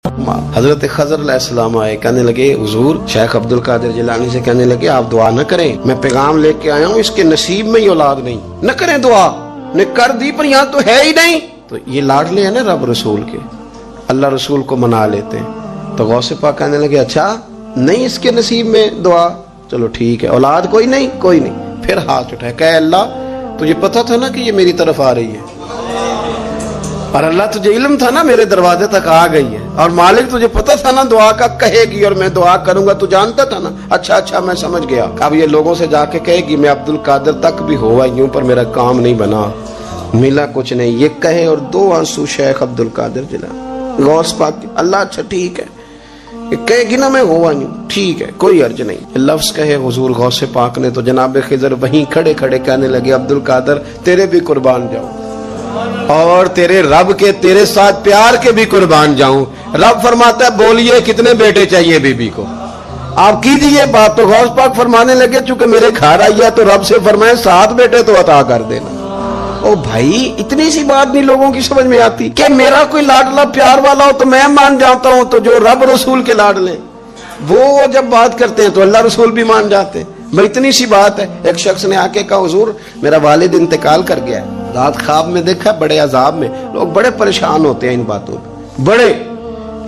हजरत खजर अलैहिस्सलाम आए, कहने लगे हुजूर शेख अब्दुल कादिर जिलानी से कहने लगे आप दुआ न करें, मैं पैगाम लेके आया हूँ, इसके नसीब में ही औलाद नहीं, न करें दुआ, ने कर दी पर यहाँ तो है ही नहीं। तो ये लाडले हैं ना रब रसूल के, अल्लाह रसूल को मना लेते हैं। तो गौसे पाक कहने लगे अच्छा नहीं इसके नसीब में दुआ, चलो ठीक है, औलाद कोई नहीं, कोई नहीं। फिर हाथ उठाए, कहे अल्लाह तुझे पता था ना कि ये मेरी तरफ आ रही है, और अल्लाह तुझे इल्म था ना मेरे दरवाजे तक आ गई है, और मालिक तुझे पता था ना दुआ का कहेगी और मैं दुआ करूंगा, तू जानता था ना। अच्छा मैं समझ गया। अब ये लोगों से जाके कहेगी मैं अब्दुल कादिर तक भी हुआ यूं पर मेरा काम नहीं बना, मिला कुछ नहीं, ये कहे और दो आंसू शेख अब्दुल कादिर जिलानी गौस पाक, अल्लाह अच्छा ठीक है, ये कहेगी ना मैं हुआ यूं, ठीक है कोई अर्ज नहीं। लफ्ज कहे हुजूर गौसे पाक ने तो जनाब खिजर वहीं खड़े खड़े कहने लगे अब्दुल कादिर तेरे भी कुर्बान जाऊं, और तेरे रब के तेरे साथ प्यार के भी कुर्बान जाऊं। रब फरमाता है बोलिए कितने बेटे चाहिए बीबी को, आप कीजिए बात। तो गौस पाक फरमाने लगे चूंकि मेरे घर आई है तो रब से फरमाए 7 बेटे तो अता कर देना। ओ भाई इतनी सी बात नहीं लोगों की समझ में आती कि मेरा कोई लाडला प्यार वाला हो तो मैं मान जाता हूं, तो जो रब रसूल के लाडले वो जब बात करते हैं तो अल्लाह रसूल भी मान जाते हैं। भाई इतनी सी बात है। एक शख्स ने आके कहा हुजूर मेरा वालिद इंतकाल कर गया है, रात ख्वाब में देखा बड़े अजाब में, लोग बड़े परेशान होते हैं इन बातों पे बड़े,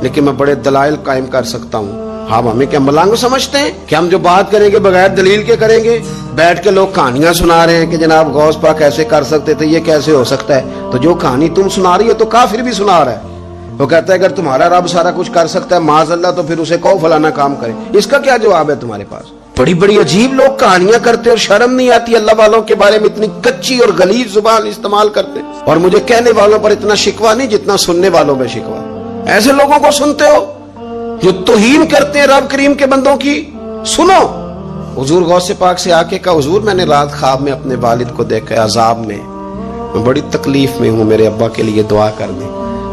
लेकिन मैं बड़े दलाइल कायम कर सकता हूँ। हाँ हमें क्या मलांग समझते हैं कि हम जो बात करेंगे बगैर दलील के करेंगे? बैठ के लोग कहानियां सुना रहे हैं कि जनाब गौस पाक ऐसे कर सकते थे, ये कैसे हो सकता है। तो जो कहानी तुम सुना रही हो तो काफिर भी सुना रहा है। वो कहता है अगर तुम्हारा रब सारा कुछ कर सकता है माज़अल्लाह तो फिर उसे कहो फलाना काम करे। इसका क्या जवाब है तुम्हारे पास? बड़ी बड़ी अजीब लोग कहानियां करते और शर्म नहीं आती अल्लाह वालों के बारे में, इतनी कच्ची और गलीज जुबान इस्तेमाल करते। और मुझे कहने वालों पर इतना शिकवा नहीं जितना सुनने वालों में शिकवा। ऐसे लोगों को सुनते हो जो तौहीन करते हैं रब करीम के बंदों की। सुनो हुजूर गौसे पाक से आके कहा हुजूर मैंने रात ख्वाब में अपने वालिद को देखा अजाब में, मैं बड़ी तकलीफ में हूँ, मेरे अब्बा के लिए दुआ कर दे।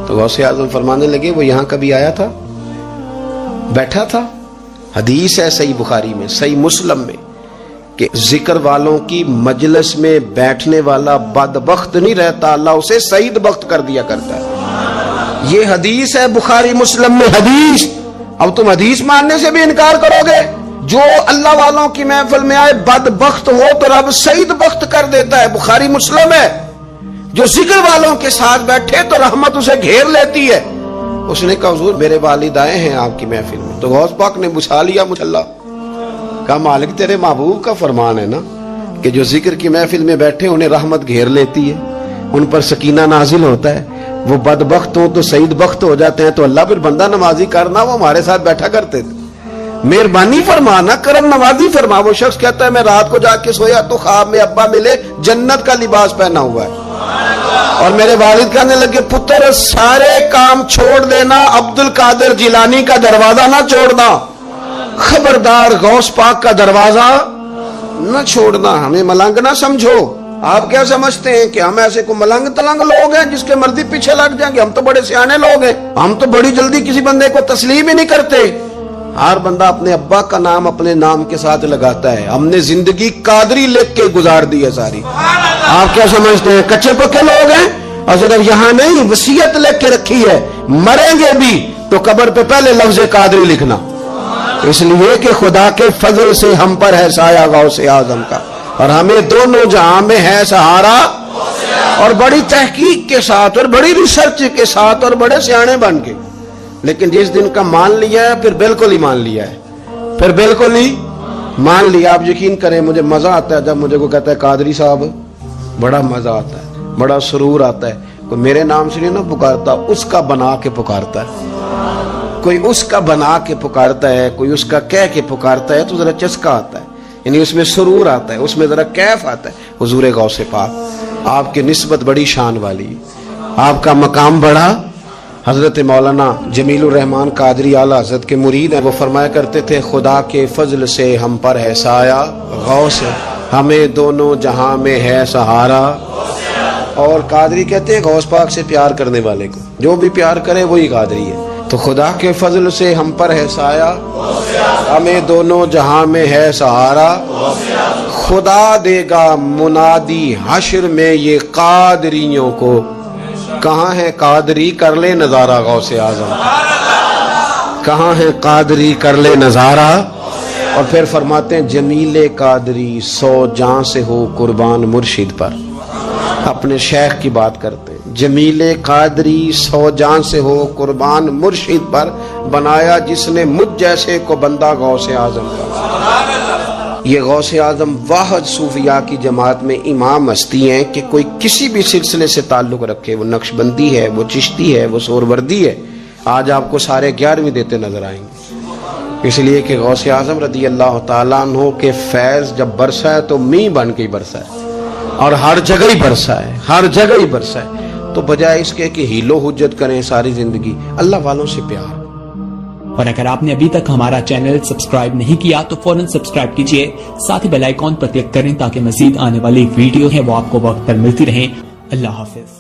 तो गौसे आजम फरमाने लगे वो यहाँ कभी आया था, बैठा था। हदीस है सही बुखारी में सही मुस्लिम में कि जिक्र वालों की मजलिस में बैठने वाला बदबख्त नहीं रहता, अल्लाह उसे सईद बख्त कर दिया करता है। ये हदीस है बुखारी मुस्लिम में हदीस। अब तुम हदीस मानने से भी इनकार करोगे? जो अल्लाह वालों की महफिल में आए बदबख्त हो तो रब सईद बख्त कर देता है, बुखारी मुस्लिम है। जो जिक्र वालों के साथ बैठे तो रहमत उसे घेर लेती है। उसने कहा हुजूर मेरे वालिद आए हैं आपकी महफिल में। तो गौस पाक ने बुझा लिया मुझल्ला, कहा मालिक तेरे महबूब का फरमान है ना कि जो जिक्र की महफिल में बैठे उन्हें रहमत घेर लेती है, उन पर सकीना नाजिल होता है, वो बदबख्त हो तो सईद बख्त हो जाते हैं। तो अल्लाह फिर बंदा नमाजी करना, वो हमारे साथ बैठा करते थे, मेहरबानी फरमाना करम नवाजी फरमा। वो शख्स कहता है मैं रात को जाके सोया तो ख्वाब में अब्बा मिले जन्नत का लिबास पहना हुआ है, और मेरे वालिद कहने लगे पुत्र सारे काम छोड़ देना, अब्दुल कादिर जिलानी का दरवाजा ना छोड़ना, खबरदार गौस पाक का दरवाजा न छोड़ना, हमें मलंग ना समझो। आप क्या समझते हैं कि हम ऐसे को मलंग तलंग लोग हैं जिसके मर्जी पीछे लग जाएंगे? हम तो बड़े सियाने लोग हैं, हम तो बड़ी जल्दी किसी बंदे को तस्लीम ही नहीं करते। हर बंदा अपने अब्बा का नाम अपने नाम के साथ लगाता है। हमने जिंदगी कादरी लिख के गुजार दी है सारी। आप क्या समझते हैं कच्चे पक्के लोग हैं? और सिर्फ यहाँ नहीं वसीयत लिख के रखी है, मरेंगे भी तो कब्र पे पहले लफ्ज कादरी लिखना, इसलिए कि खुदा के फजल से हम पर है साया गौसे आजम का, और हमें दोनों जहां में है सहारा। और बड़ी तहकीक के साथ और बड़ी रिसर्च के साथ और बड़े सियाने बन के, लेकिन जिस दिन का मान लिया है फिर बिल्कुल ही मान लिया है, फिर बिल्कुल ही मान लिया। आप यकीन करें मुझे मजा आता है जब मुझे को कहता है कादरी साहब, बड़ा मजा आता है, बड़ा सुरूर आता है। कोई मेरे नाम से नहीं ना पुकारता, उसका बना के पुकारता है, कोई उसका बना के पुकारता है, कोई उसका कह के पुकारता है, तो जरा चस्का आता है, यानी उसमें सुरूर आता है, उसमें जरा कैफ आता है। हुजूर गौसे पाक आपकी निस्बत बड़ी शान वाली, आपका मकाम बड़ा। हजरत मौलाना जमीलुर रहमान कादरी आला हजरत के मुरीद हैं, वो फरमाया करते थे खुदा के फजल से हम पर है साया गौस, हमें दोनों जहां में है सहारा। और कादरी कहते हैं गौस पाक से प्यार करने वाले को जो भी प्यार करे वही कादरी है। तो खुदा के फजल से हम पर है साया, हमें दोनों जहां में है सहारा। खुदा देगा मुनादी हश्र में ये कादरियों को, कहाँ है कादरी कर ले नजारा गौसे आजम। کہاں ہے قادری کر لے نظارہ، اور پھر فرماتے ہیں جمیل قادری 100 جاں سے ہو قربان مرشد پر. اپنے شیخ کی بات کرتے ہیں. جمیل قادری 100 جاں سے ہو قربان مرشد پر، بنایا جس نے مجھ جیسے کو بندہ غوث اعظم کا. یہ غوث اعظم واحد صوفیاء کی جماعت میں امام ہستی ہیں کہ کوئی کسی بھی سلسلے سے تعلق رکھے، وہ نقشبندی ہے، وہ چشتی ہے، وہ سہروردی ہے، آج آپ کو سارے 11ویں دیتے نظر آئیں گے. اس لیے کہ غوث اعظم رضی اللہ تعالیٰ عنہ کے فیض جب برسا ہے تو می بن کے ہی برسا ہے، اور ہر جگہ ہی برسا ہے، ہر جگہ ہی برسا ہے. تو بجائے اس کے کہ ہیلو حجت کریں ساری زندگی، اللہ والوں سے پیار. اور اگر آپ نے ابھی تک ہمارا چینل سبسکرائب نہیں کیا تو فوراً سبسکرائب کیجئے، ساتھ ہی بیل آئیکن پر کلک کریں تاکہ مزید آنے والی ویڈیو ہے وہ آپ کو وقت پر ملتی رہیں. اللہ حافظ.